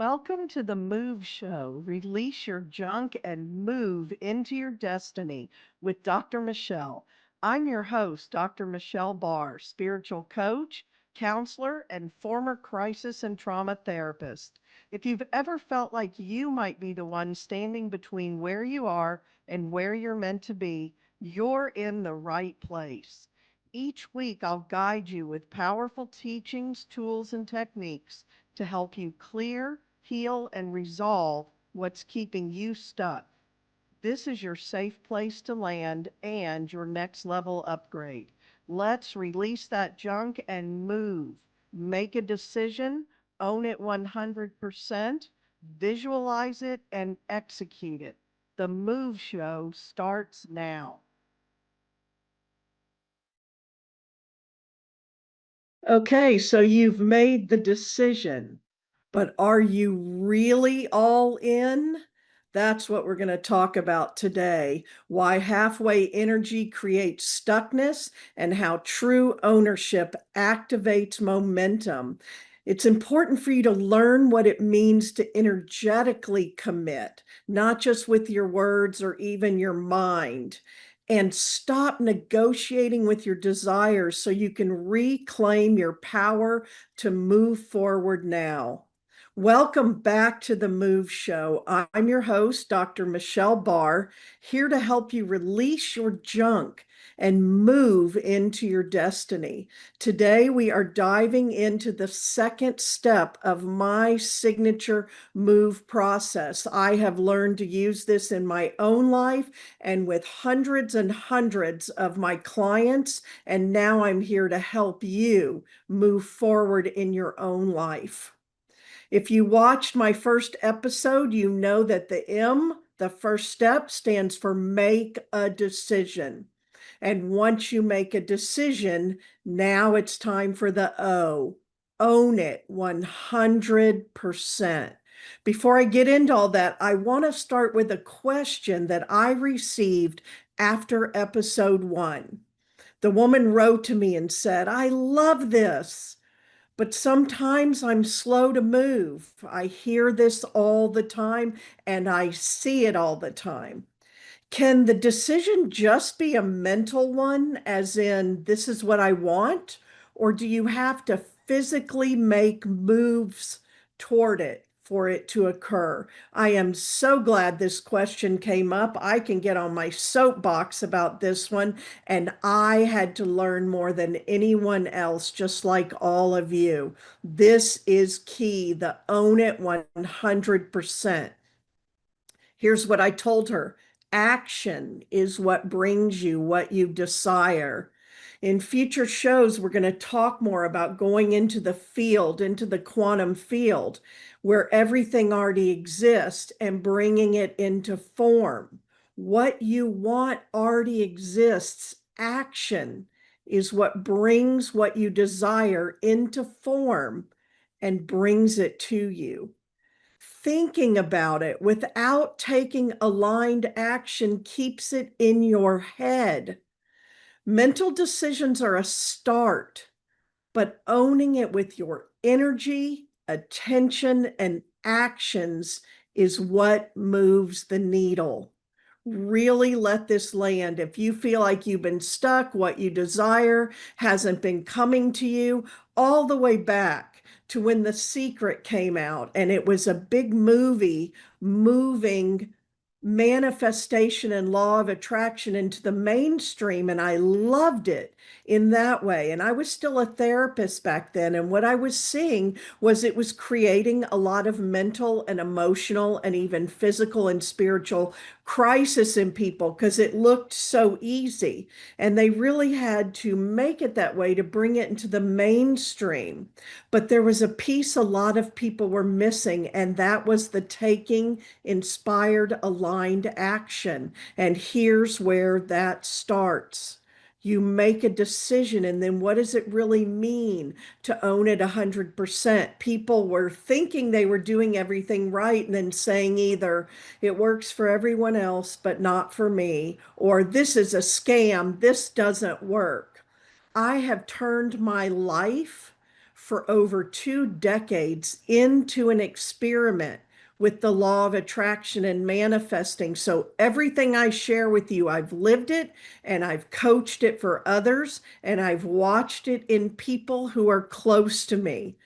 Welcome to the Move Show. Release your junk and move into your destiny with Dr. Michelle. I'm your host, Dr. Michelle Barr, spiritual coach, counselor, and former crisis and trauma therapist. If you've ever felt like you might be the one standing between where you are and where you're meant to be, you're in the right place. Each week, I'll guide you with powerful teachings, tools, and techniques to help you clear, heal, and resolve what's keeping you stuck. This is your safe place to land and your next level upgrade. Let's release that junk and move. Make a decision, own it 100%, visualize it, and execute it. The Move Show starts now. Okay, so you've made the decision, but are you really all in? That's what we're going to talk about today. Why halfway energy creates stuckness and how true ownership activates momentum. It's important for you to learn what it means to energetically commit, not just with your words or even your mind, and stop negotiating with your desires so you can reclaim your power to move forward now. Welcome back to the Move Show. I'm your host, Dr. Michelle Barr, here to help you release your junk and move into your destiny. Today, we are diving into the second step of my signature move process. I have learned to use this in my own life and with hundreds and hundreds of my clients, and now I'm here to help you move forward in your own life. If you watched my first episode, you know that the M, the first step, stands for make a decision. And once you make a decision, now it's time for the O. Own it 100%. Before I get into all that, I want to start with a question that I received after episode 1. The woman wrote to me and said, I love this, but sometimes I'm slow to move. I hear this all the time and I see it all the time. Can the decision just be a mental one, as in, this is what I want? Or do you have to physically make moves toward it for it to occur? I am so glad this question came up. I can get on my soapbox about this one, and I had to learn more than anyone else, just like all of you. This is key, the own it 100%. Here's what I told her. Action is what brings you what you desire. In future shows, we're going to talk more about going into the field, into the quantum field, where everything already exists, and bringing it into form. What you want already exists. Action is what brings what you desire into form and brings it to you. Thinking about it without taking aligned action keeps it in your head. Mental decisions are a start, but owning it with your energy, attention, and actions is what moves the needle. Really let this land. If you feel like you've been stuck, what you desire hasn't been coming to you, all the way back to when The Secret came out and it was a big movie moving manifestation and law of attraction into the mainstream, and I loved it in that way. And I was still a therapist back then, and what I was seeing was it was creating a lot of mental and emotional and even physical and spiritual crisis in people because it looked so easy, and they really had to make it that way to bring it into the mainstream. But there was a piece a lot of people were missing, and that was the taking inspired aligned action. And here's where that starts. You make a decision, and then what does it really mean to own it 100%? People were thinking they were doing everything right and then saying either it works for everyone else, but not for me, or this is a scam, this doesn't work. I have turned my life for over 2 decades into an experiment with the law of attraction and manifesting. So everything I share with you, I've lived it and I've coached it for others and I've watched it in people who are close to me.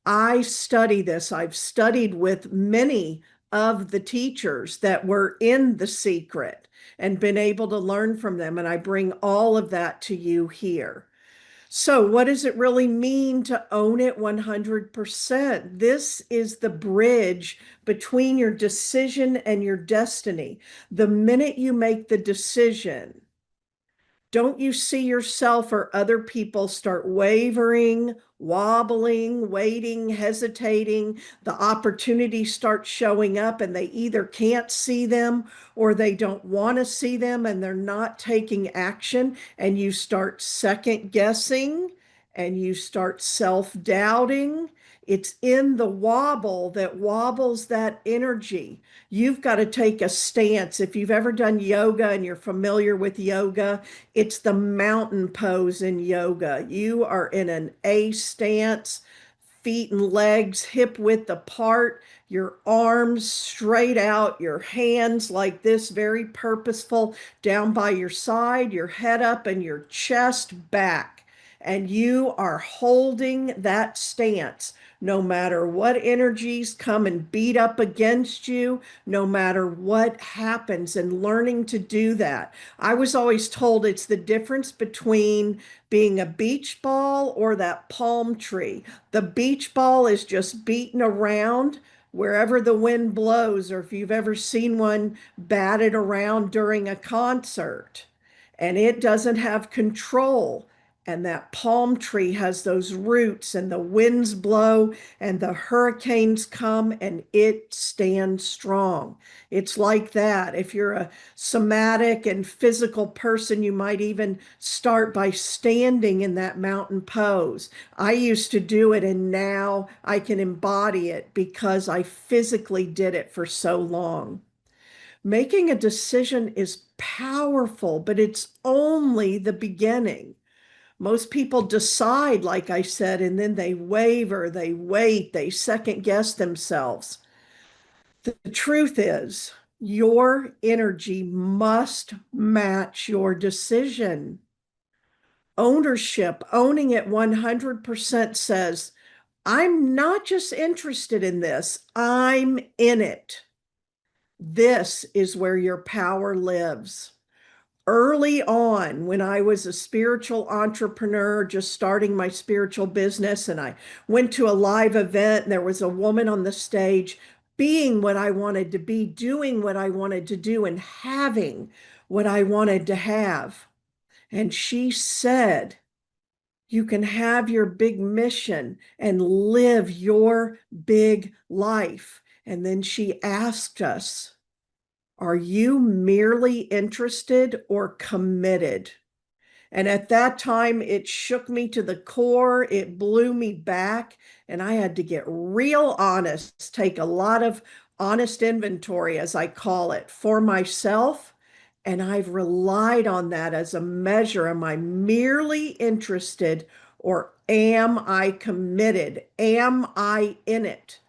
I study this. I've studied with many of the teachers that were in The Secret and been able to learn from them. And I bring all of that to you here. So, what does it really mean to own it 100%? This is the bridge between your decision and your destiny. The minute you make the decision, don't you see yourself or other people start wavering, wobbling, waiting, hesitating? The opportunities start showing up and they either can't see them or they don't want to see them and they're not taking action. And you start second guessing and you start self doubting. It's in the wobble that wobbles that energy. You've got to take a stance. If you've ever done yoga and you're familiar with yoga, it's the mountain pose in yoga. You are in an A stance, feet and legs hip width apart, your arms straight out, your hands like this, very purposeful, down by your side, your head up, and your chest back. And you are holding that stance no matter what energies come and beat up against you, no matter what happens, and learning to do that. I was always told it's the difference between being a beach ball or that palm tree. The beach ball is just beating around wherever the wind blows, or if you've ever seen one batted around during a concert, and it doesn't have control. And that palm tree has those roots, and the winds blow, and the hurricanes come, and it stands strong. It's like that. If you're a somatic and physical person, you might even start by standing in that mountain pose. I used to do it, and now I can embody it because I physically did it for so long. Making a decision is powerful, but it's only the beginning. Most people decide, like I said, and then they waver, they wait, they second guess themselves. The truth is, your energy must match your decision. Ownership, owning it 100% says, I'm not just interested in this, I'm in it. This is where your power lives. Early on, when I was a spiritual entrepreneur, just starting my spiritual business, and I went to a live event, and there was a woman on the stage being what I wanted to be, doing what I wanted to do, and having what I wanted to have. And she said, you can have your big mission and live your big life. And then she asked us, are you merely interested or committed? And at that time, it shook me to the core. It blew me back. And I had to get real honest, take a lot of honest inventory, as I call it, for myself. And I've relied on that as a measure. Am I merely interested or am I committed? Am I in it?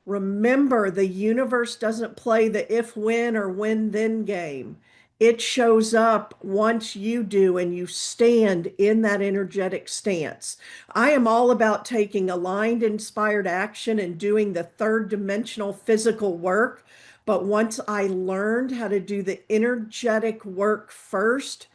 Remember, the universe doesn't play the if when or when then game. It shows up once you do and you stand in that energetic stance. I am all about taking aligned, inspired action and doing the third dimensional physical work. But once I learned how to do the energetic work first,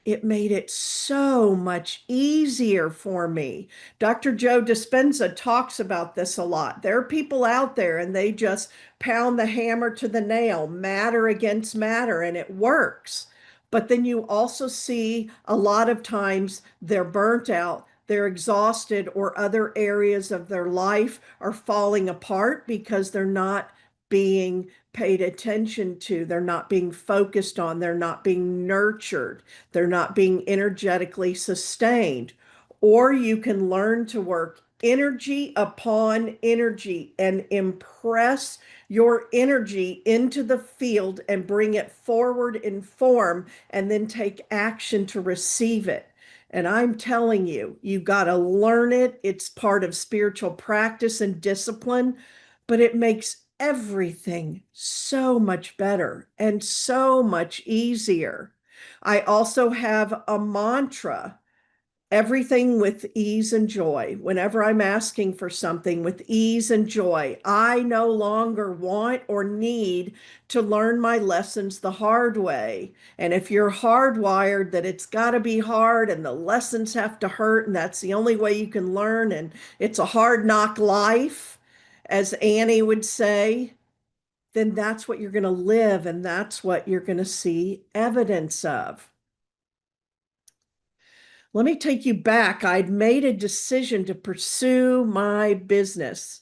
it made it so much easier for me. Dr. Joe Dispenza talks about this a lot. There are people out there and they just pound the hammer to the nail, matter against matter, and it works. But then you also see a lot of times they're burnt out, they're exhausted, or other areas of their life are falling apart because they're not being paid attention to, they're not being focused on, they're not being nurtured, they're not being energetically sustained. Or you can learn to work energy upon energy and impress your energy into the field and bring it forward in form and then take action to receive it. And I'm telling you, you got to learn it. It's part of spiritual practice and discipline, but it makes everything so much better and so much easier. I also have a mantra: everything with ease and joy. Whenever I'm asking for something with ease and joy, I no longer want or need to learn my lessons the hard way. And if you're hardwired that it's got to be hard and the lessons have to hurt and that's the only way you can learn and it's a hard knock life, as Annie would say, then that's what you're going to live and that's what you're going to see evidence of. Let me take you back. I'd made a decision to pursue my business,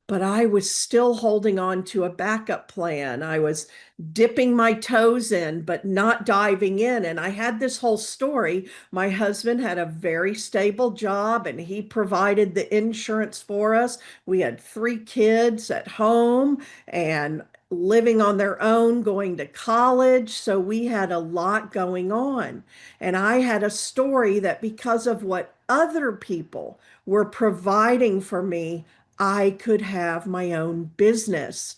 but I was still holding on to a backup plan. I was dipping my toes in, but not diving in. And I had this whole story. My husband had a very stable job and he provided the insurance for us. We had 3 kids at home and living on their own, going to college. So we had a lot going on. And I had a story that because of what other people were providing for me, I could have my own business.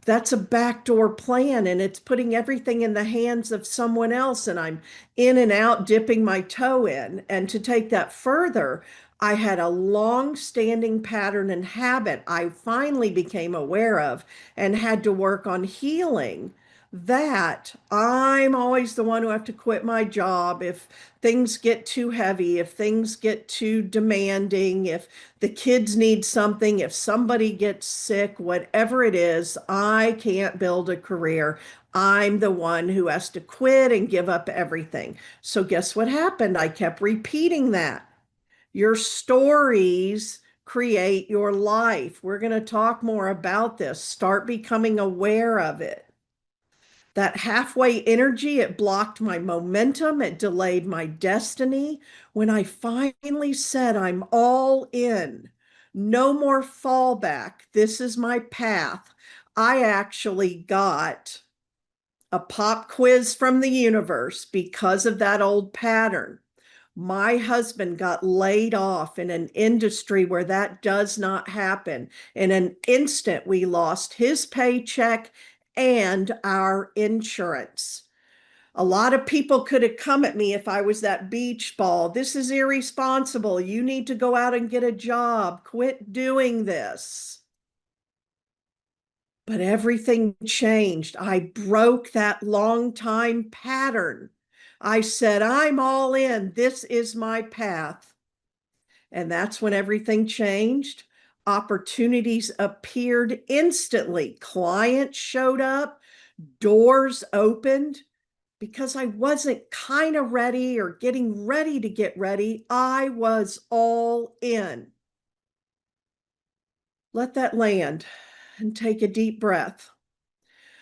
That's a backdoor plan, and it's putting everything in the hands of someone else. And I'm in and out, dipping my toe in. And to take that further, I had a long-standing pattern and habit I finally became aware of and had to work on healing, that I'm always the one who have to quit my job if things get too heavy, if things get too demanding, if the kids need something, if somebody gets sick, whatever it is, I can't build a career. I'm the one who has to quit and give up everything. So guess what happened? I kept repeating that. Your stories create your life. We're going to talk more about this. Start becoming aware of it. That halfway energy, it blocked my momentum, it delayed my destiny. When I finally said, I'm all in, no more fallback, this is my path, I actually got a pop quiz from the universe because of that old pattern. My husband got laid off in an industry where that does not happen. In an instant, we lost his paycheck and our insurance. A lot of people could have come at me if I was that beach ball. This is irresponsible. You need to go out and get a job. Quit doing this. But everything changed. I broke that long time pattern. I said, I'm all in. This is my path. And that's when everything changed. Opportunities appeared instantly. Clients showed up, doors opened. Because I wasn't kind of ready or getting ready to get ready, I was all in. Let that land and take a deep breath.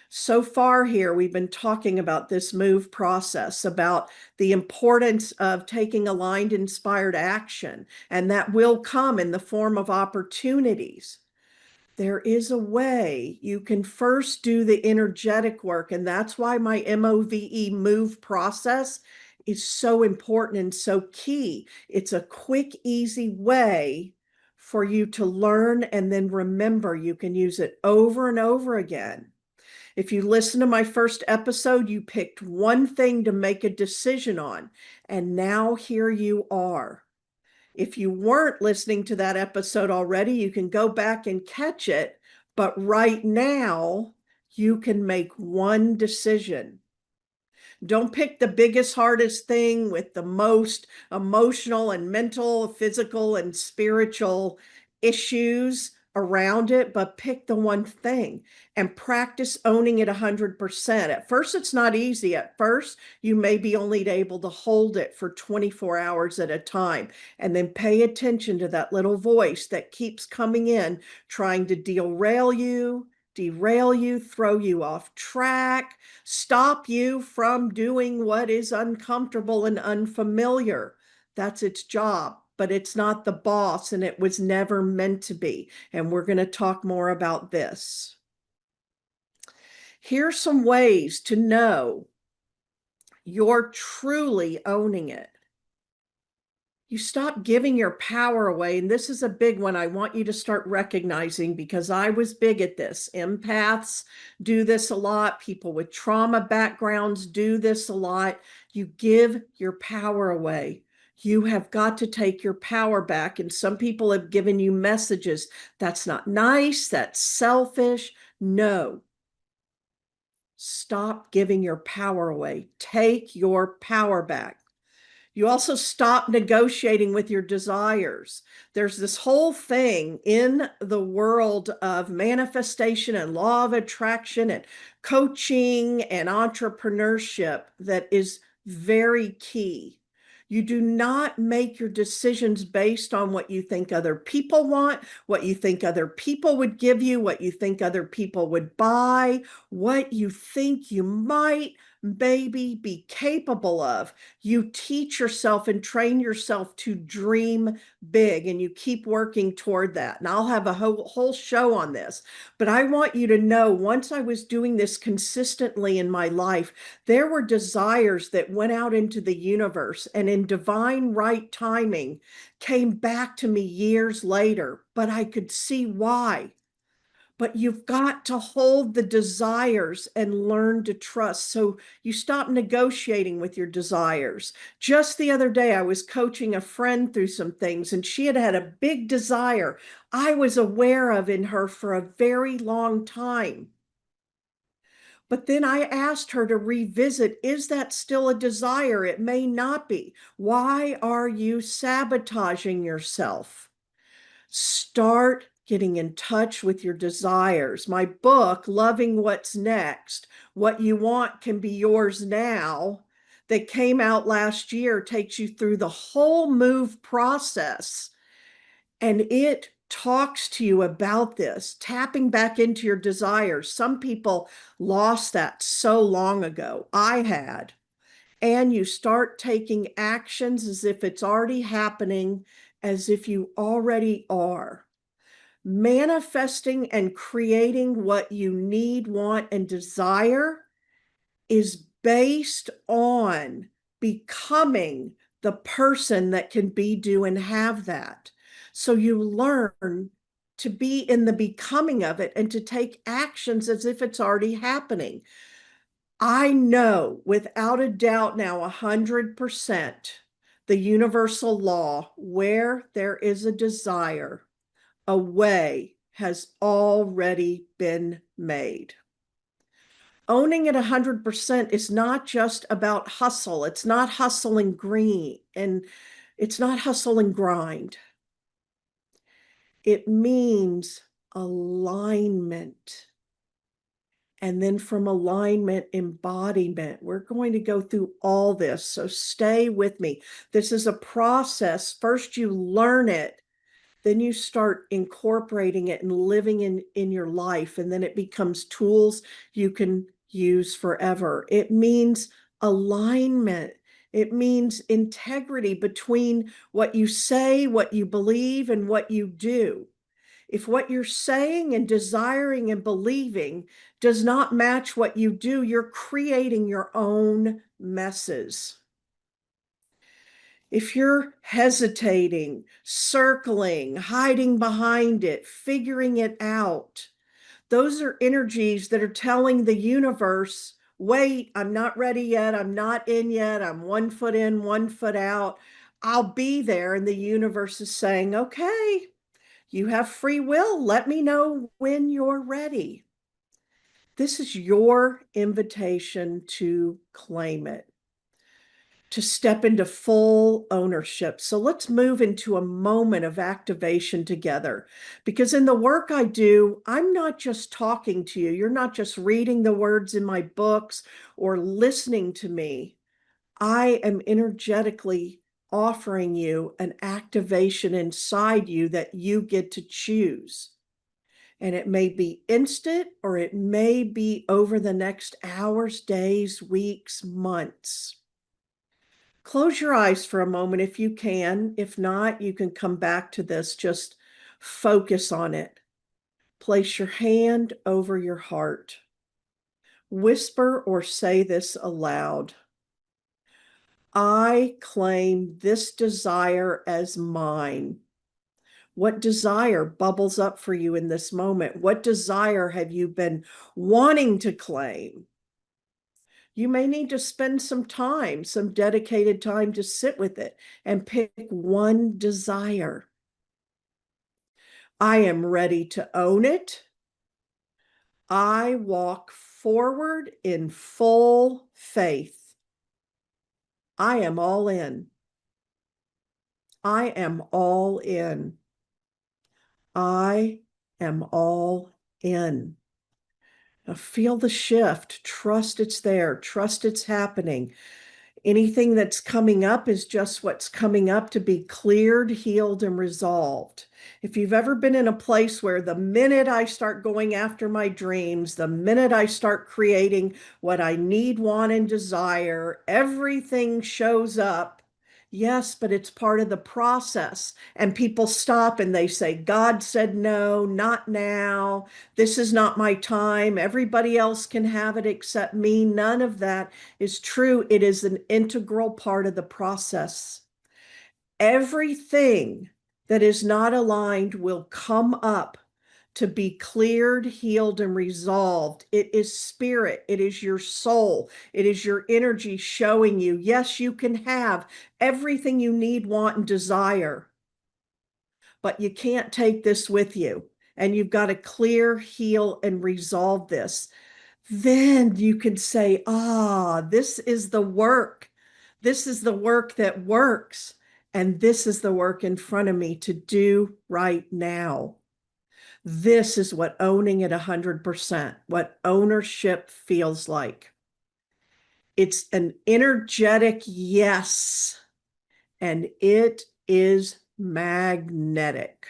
So far here, we've been talking about this move process, about the importance of taking aligned, inspired action, and that will come in the form of opportunities. There is a way you can first do the energetic work, and that's why my M.O.V.E. move process is so important and so key. It's a quick, easy way for you to learn and then remember. You can use it over and over again. If you listen to my first episode, you picked one thing to make a decision on, and now here you are. If you weren't listening to that episode already, you can go back and catch it. But right now, you can make one decision. Don't pick the biggest, hardest thing with the most emotional and mental, physical, and spiritual issues around it, but pick the one thing and practice owning it 100%. At first, it's not easy. At first, you may be only able to hold it for 24 hours at a time, and then pay attention to that little voice that keeps coming in, trying to derail you, throw you off track, stop you from doing what is uncomfortable and unfamiliar. That's its job, but it's not the boss, and it was never meant to be. And we're going to talk more about this. Here's some ways to know you're truly owning it. You stop giving your power away. And this is a big one I want you to start recognizing because I was big at this. Empaths do this a lot. People with trauma backgrounds do this a lot. You give your power away. You have got to take your power back. And some people have given you messages. That's not nice. That's selfish. No. Stop giving your power away. Take your power back. You also stop negotiating with your desires. There's this whole thing in the world of manifestation and law of attraction and coaching and entrepreneurship that is very key. You do not make your decisions based on what you think other people want, what you think other people would give you, what you think other people would buy, what you think you might maybe be capable of. You teach yourself and train yourself to dream big, and you keep working toward that. And I'll have a whole show on this. But I want you to know, once I was doing this consistently in my life, there were desires that went out into the universe and in divine right timing came back to me years later, but I could see why. But you've got to hold the desires and learn to trust. So you stop negotiating with your desires. Just the other day, I was coaching a friend through some things, and she had had a big desire I was aware of in her for a very long time. But then I asked her to revisit, is that still a desire? It may not be. Why are you sabotaging yourself? Start getting in touch with your desires. My book, Loving What's Next, What You Want Can Be Yours Now, that came out last year, takes you through the whole move process. And it talks to you about this, tapping back into your desires. Some people lost that so long ago. I had. And you start taking actions as if it's already happening, as if you already are. Manifesting and creating what you need, want, and desire is based on becoming the person that can be, do, and have that. So you learn to be in the becoming of it and to take actions as if it's already happening. I know without a doubt now 100% the universal law: where there is a desire, a way has already been made. Owning it 100% is not just about hustle. It's not hustle and green, and it's not hustle and grind. It means alignment. And then from alignment, embodiment. We're going to go through all this, so stay with me. This is a process. First, you learn it, then you start incorporating it and living in your life, and then it becomes tools you can use forever. It means alignment. It means integrity between what you say, what you believe, and what you do. If what you're saying and desiring and believing does not match what you do, you're creating your own messes. If you're hesitating, circling, hiding behind it, figuring it out, those are energies that are telling the universe, wait, I'm not ready yet. I'm not in yet. I'm 1 foot in, 1 foot out. I'll be there. And the universe is saying, okay, you have free will. Let me know when you're ready. This is your invitation to claim it, to step into full ownership. So let's move into a moment of activation together. Because in the work I do, I'm not just talking to you. You're not just reading the words in my books or listening to me. I am energetically offering you an activation inside you that you get to choose. And it may be instant, or it may be over the next hours, days, weeks, months. Close your eyes for a moment if you can. If not, you can come back to this. Just focus on it. Place your hand over your heart. Whisper or say this aloud. I claim this desire as mine. What desire bubbles up for you in this moment? What desire have you been wanting to claim? You may need to spend some time, some dedicated time to sit with it and pick one desire. I am ready to own it. I walk forward in full faith. I am all in. I am all in. I am all in. Now feel the shift. Trust it's there. Trust it's happening. Anything that's coming up is just what's coming up to be cleared, healed, and resolved. If you've ever been in a place where the minute I start going after my dreams, the minute I start creating what I need, want, and desire, everything shows up. Yes, but it's part of the process. And people stop and they say, God said no, not now. This is not my time. Everybody else can have it except me. None of that is true. It is an integral part of the process. Everything that is not aligned will come up to be cleared, healed, and resolved. It is spirit. It is your soul. It is your energy showing you, yes, you can have everything you need, want, and desire, but you can't take this with you. And you've got to clear, heal, and resolve this. Then you can say, this is the work. This is the work that works. And this is the work in front of me to do right now. This is what owning it 100%, what ownership feels like. It's an energetic yes, and it is magnetic.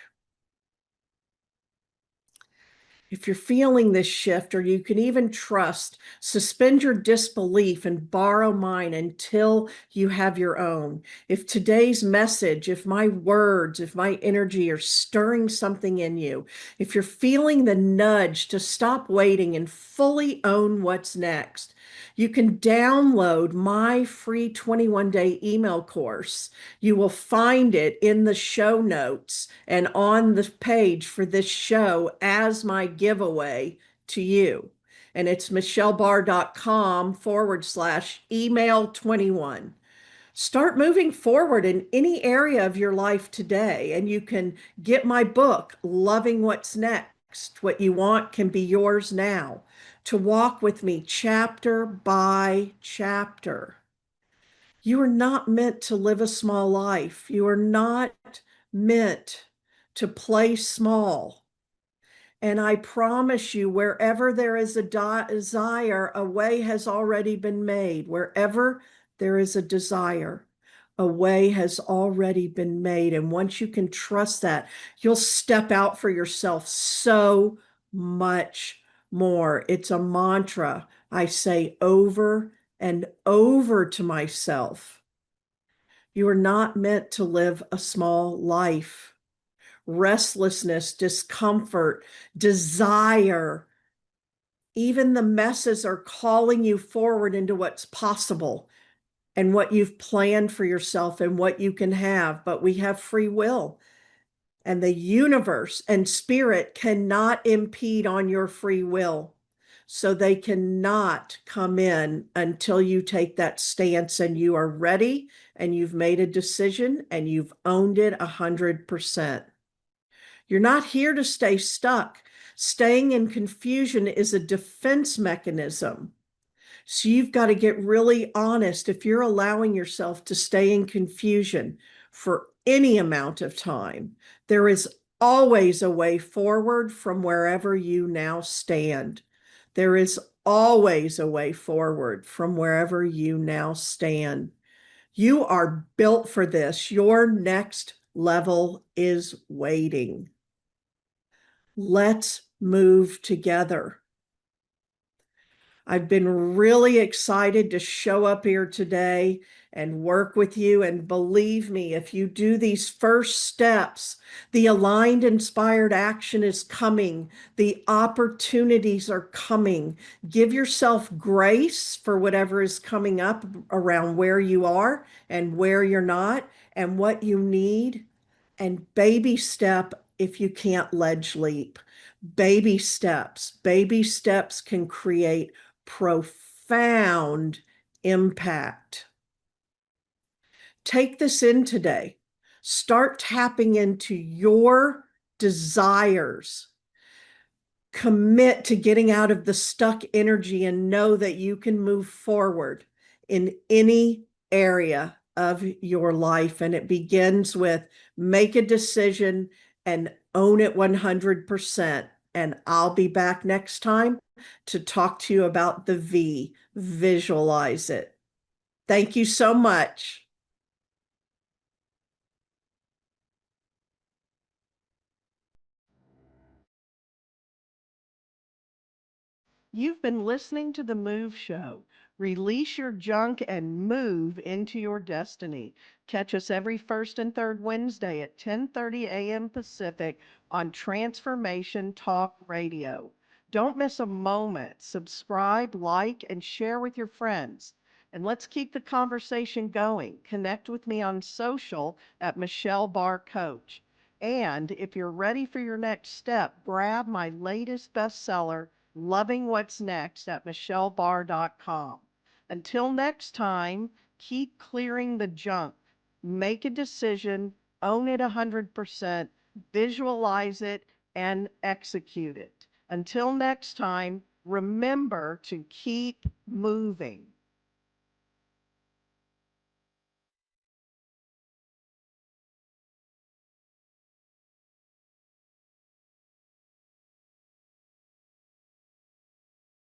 If you're feeling this shift, or you can even trust, suspend your disbelief and borrow mine until you have your own. If today's message, if my words, if my energy are stirring something in you, if you're feeling the nudge to stop waiting and fully own what's next, you can download my free 21-day email course. You will find it in the show notes and on the page for this show as my giveaway to you. And it's michellebarr.com/email21. Start moving forward in any area of your life today, and you can get my book, Loving What's Next. What you want can be yours now, to walk with me chapter by chapter. You are not meant to live a small life. You are not meant to play small. And I promise you, wherever there is a desire, a way has already been made. Wherever there is a desire, a way has already been made. And once you can trust that, you'll step out for yourself so much more. It's a mantra I say over and over to myself. You are not meant to live a small life. Restlessness, discomfort, desire, even the messes are calling you forward into what's possible and what you've planned for yourself and what you can have. But we have free will, and the universe and spirit cannot impede on your free will. So they cannot come in until you take that stance and you are ready and you've made a decision and you've owned it 100%. You're not here to stay stuck. Staying in confusion is a defense mechanism. So you've got to get really honest. If you're allowing yourself to stay in confusion for any amount of time, there is always a way forward from wherever you now stand. There is always a way forward from wherever you now stand. You are built for this. Your next level is waiting. Let's move together. I've been really excited to show up here today and work with you. And believe me, if you do these first steps, the aligned, inspired action is coming. The opportunities are coming. Give yourself grace for whatever is coming up around where you are and where you're not and what you need. And baby step if you can't ledge leap. Baby steps. Baby steps can create profound impact. Take this in today. Start tapping into your desires. Commit to getting out of the stuck energy and know that you can move forward in any area of your life. And it begins with make a decision and own it 100%. And I'll be back next time to talk to you about the V. Visualize it. Thank you so much. You've been listening to The Move Show. Release your junk and move into your destiny. Catch us every first and third Wednesday at 10:30 a.m. Pacific on Transformation Talk Radio. Don't miss a moment. Subscribe, like, and share with your friends. And let's keep the conversation going. Connect with me on social at Michelle Barr Coach. And if you're ready for your next step, grab my latest bestseller, Loving What's Next, at michellebarr.com. Until next time, keep clearing the junk. Make a decision, own it 100%, visualize it, and execute it. Until next time, remember to keep moving.